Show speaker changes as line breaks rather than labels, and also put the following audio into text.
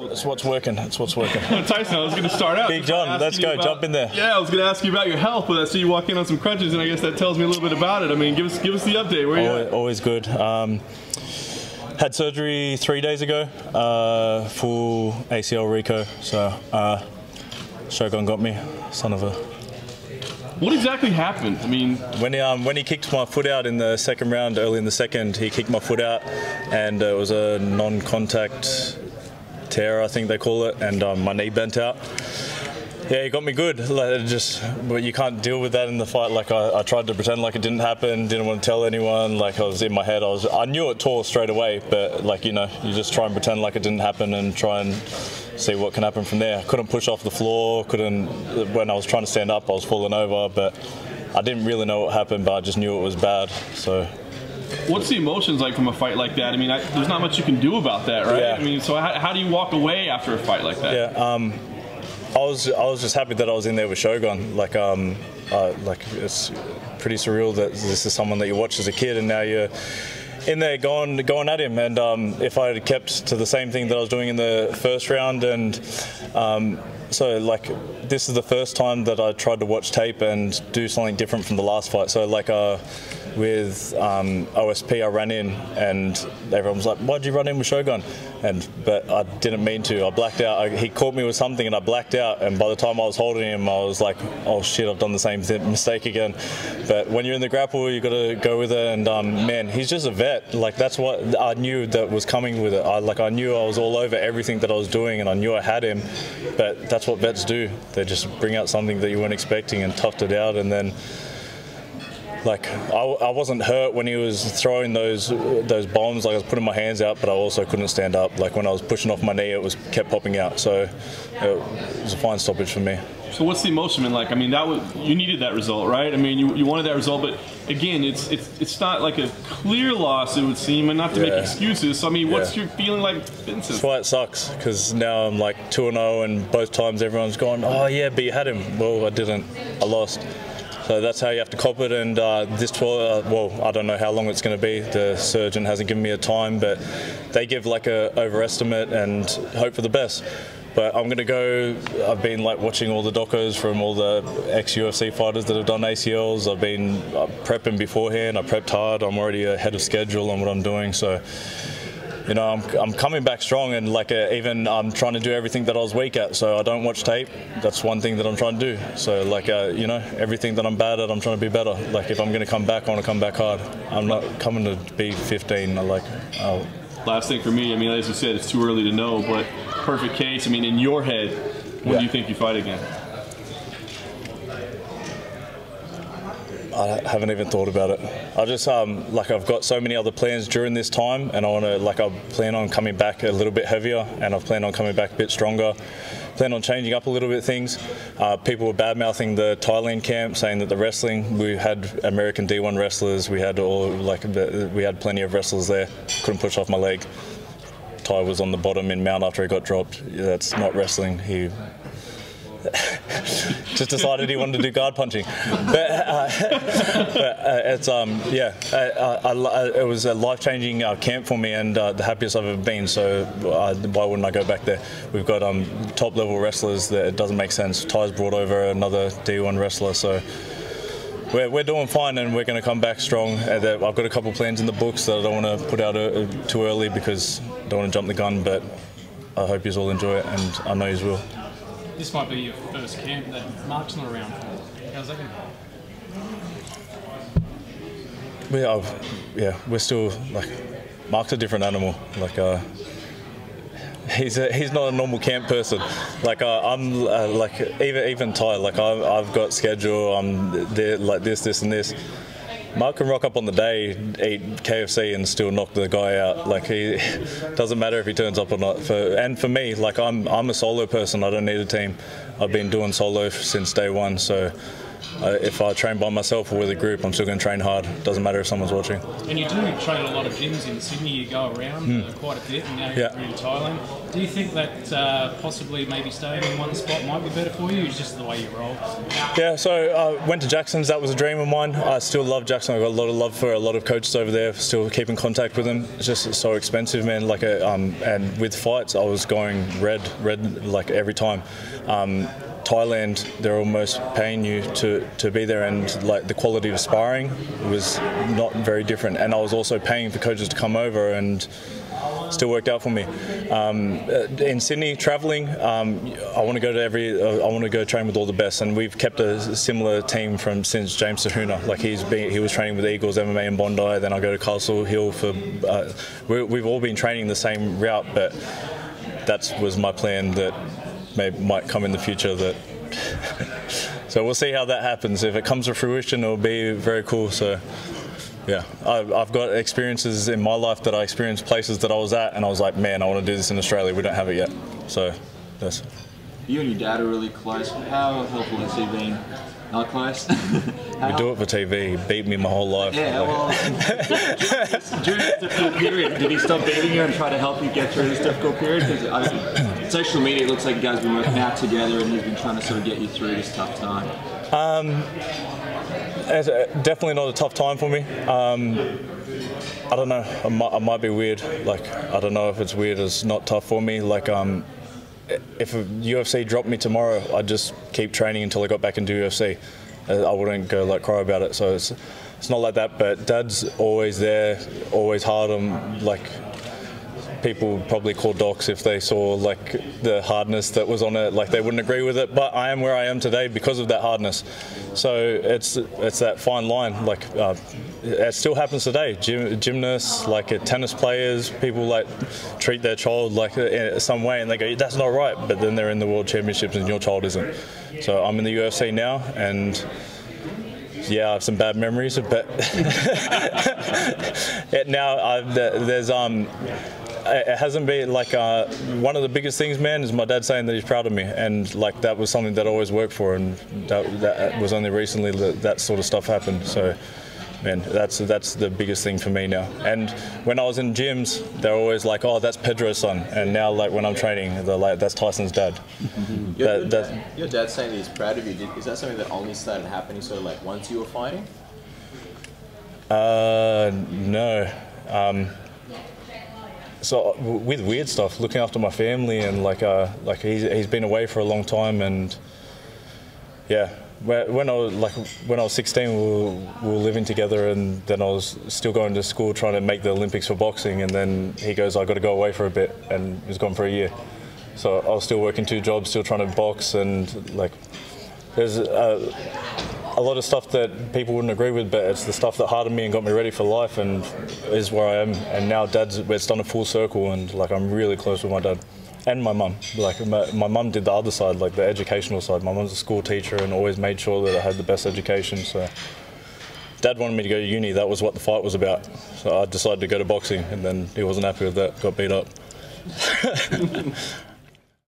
It's what's working. It's what's working.
Tyson, I was going to start out.
Big John, let's go. Jump in there.
Yeah, I was going to ask you about your health, but I see you walk in on some crutches, and I guess that tells me a little bit about it. I mean, give us the update. Where are you at?
Always good. Had surgery 3 days ago. Full ACL Rico. So Shogun got me. Son of a.
What exactly happened? I mean,
when he kicked my foot out in the second round, early in the second, he kicked my foot out, and it was a non-contact tear, I think they call it, and my knee bent out. Yeah, he got me good. But you can't deal with that in the fight. Like I tried to pretend like it didn't happen, didn't want to tell anyone. Like I was in my head, I knew it tore straight away, but like you just try and pretend like it didn't happen and try and see what can happen from there. I couldn't push off the floor. When I was trying to stand up, I was falling over, but I didn't really know what happened, but I just knew it was bad. So.
What's the emotions like from a fight like that? I mean, there's not much you can do about that, right?
Yeah.
I mean, so how do you walk away after a fight like that?
Yeah. I was just happy that I was in there with Shogun. Like it's pretty surreal that this is someone that you watched as a kid, and now you're in there going at him. And if I had kept to the same thing that I was doing in the first round, and so like this is the first time that I tried to watch tape and do something different from the last fight. So like with OSP, I ran in and everyone was like, "Why'd you run in with Shogun?" But I didn't mean to. I blacked out. He caught me with something and I blacked out. And by the time I was holding him, I was like, "Oh shit, I've done the same mistake again." But when you're in the grapple, you got to go with it. And man, he's just a vet. Like that's what I knew that was coming with it. I knew I was all over everything that I was doing, and I knew I had him. But that's what vets do. They just bring out something that you weren't expecting and toughed it out, and then. Like I wasn't hurt when he was throwing those bombs. Like I was putting my hands out, but I also couldn't stand up. Like when I was pushing off my knee, it kept popping out. So it was a fine stoppage for me.
So what's the emotion been like? I mean, you needed that result, right? I mean, you wanted that result, but again, it's not like a clear loss, it would seem, and not to make excuses. So I mean, what's your feeling like, Vincent?
That's why it sucks, because now I'm like 2-0, and both times everyone's gone, "Oh yeah, but you had him." Well, I didn't. I lost. So that's how you have to cop it, and this 12, well, I don't know how long it's going to be. The surgeon hasn't given me a time, but they give like a overestimate and hope for the best. But I'm going to go, I've been like watching all the docos from all the ex-UFC fighters that have done ACLs. I've been prepping beforehand, I prepped hard, I'm already ahead of schedule on what I'm doing, so. I'm coming back strong, and like even I'm trying to do everything that I was weak at. So I don't watch tape. That's one thing that I'm trying to do. So like everything that I'm bad at, I'm trying to be better. Like if I'm going to come back, I want to come back hard. I'm not coming to be 15.
Last thing for me, I mean, as you said, it's too early to know, but perfect case. I mean, in your head, when do you think you fight again?
I haven't even thought about it. I just I've got so many other plans during this time, and I plan on coming back a little bit heavier, and I plan on coming back a bit stronger. Plan on changing up a little bit things. People were bad mouthing the Thailand camp, saying that the wrestling, we had American D1 wrestlers, we had we had plenty of wrestlers there. Couldn't push off my leg. Ty was on the bottom in mount after he got dropped. That's not wrestling. He just decided he wanted to do guard punching, but it was a life-changing camp for me, and the happiest I've ever been. So why wouldn't I go back there? We've got top-level wrestlers that it doesn't make sense. Ty's brought over another D1 wrestler, so we're doing fine, and we're going to come back strong. I've got a couple plans in the books that I don't want to put out too early because I don't want to jump the gun, but I hope you all enjoy it, and I know you will.
This might be your first camp that Mark's not around for. How's that going?
We're still like Mark's a different animal. Like he's not a normal camp person. Like I'm like even Ty. Like I've got schedule. I'm there like this and this. Mark can rock up on the day, eat KFC and still knock the guy out. Like he doesn't matter if he turns up or not. For me, like I'm a solo person. I don't need a team. I've been doing solo since day one. So if I train by myself or with a group, I'm still going to train hard. Doesn't matter if someone's watching.
And you do train a lot of gyms in Sydney. You go around quite a bit, and now you're in Thailand. Do you think that possibly maybe staying in one spot might be better for you? It's just the way you roll.
Yeah, so I went to Jackson's. That was a dream of mine. I still love Jackson. I've got a lot of love for a lot of coaches over there. Still keep in contact with them. It's just so expensive, man. Like and with fights, I was going red like every time. Thailand, they're almost paying you to be there, and like the quality of sparring was not very different. And I was also paying for coaches to come over, and still worked out for me. In Sydney, traveling, I want to go to I want to go train with all the best, and we've kept a similar team since James Sahuna. Like he was training with Eagles MMA in Bondi, then I go to Castle Hill for. We've all been training the same route, but that was my plan that might come in the future. So we'll see how that happens. If it comes to fruition, it'll be very cool. So yeah, I've got experiences in my life that I experienced places that I was at, and I was like, man, I want to do this in Australia. We don't have it yet. So that's.
You and your dad are really close. How helpful has he been? Not close?
We do it for TV. He beat me my whole life.
Yeah, well, during this difficult period, did he stop beating you and try to help you get through this difficult period? Because social media, it looks like you guys have been working out together, and he's been trying to sort of get you through this tough time.
It's definitely not a tough time for me. I don't know. I might be weird. Like, I don't know if it's weird. It's not tough for me. Like, if UFC dropped me tomorrow, I'd just keep training until I got back into UFC. I wouldn't go like cry about it. So it's not like that. But Dad's always there, always hard on like. People probably call docs if they saw like the hardness that was on it, like they wouldn't agree with it. But I am where I am today because of that hardness. So it's that fine line. Like it still happens today. Gymnasts, like tennis players, people like treat their child like in some way, and they go, "That's not right." But then they're in the World Championships and your child isn't. So I'm in the UFC now, and yeah, I have some bad memories, but it hasn't been like one of the biggest things, man, is my dad saying that he's proud of me, and like that was something that I always worked for, and that was only recently that sort of stuff happened. So, man, that's the biggest thing for me now. And when I was in gyms, they're always like, "Oh, that's Pedro's son," and now like when I'm training, they're like, "That's Tyson's dad."
Your dad's saying that he's proud of you. Is that something that only started happening sort of like once you were fighting?
No. So with weird stuff, looking after my family, and like he's been away for a long time, and yeah, when I was 16, we were living together, and then I was still going to school trying to make the Olympics for boxing, and then he goes, "I got to go away for a bit," and he was gone for a year. So I was still working 2 jobs, still trying to box, and like there's a lot of stuff that people wouldn't agree with, but it's the stuff that hardened me and got me ready for life, and is where I am. And now it's done a full circle, and like I'm really close with my dad and my mum. Like my mum did the other side, like the educational side. My mum's a school teacher and always made sure that I had the best education. So Dad wanted me to go to uni. That was what the fight was about. So I decided to go to boxing, and then he wasn't happy with that. Got beat up.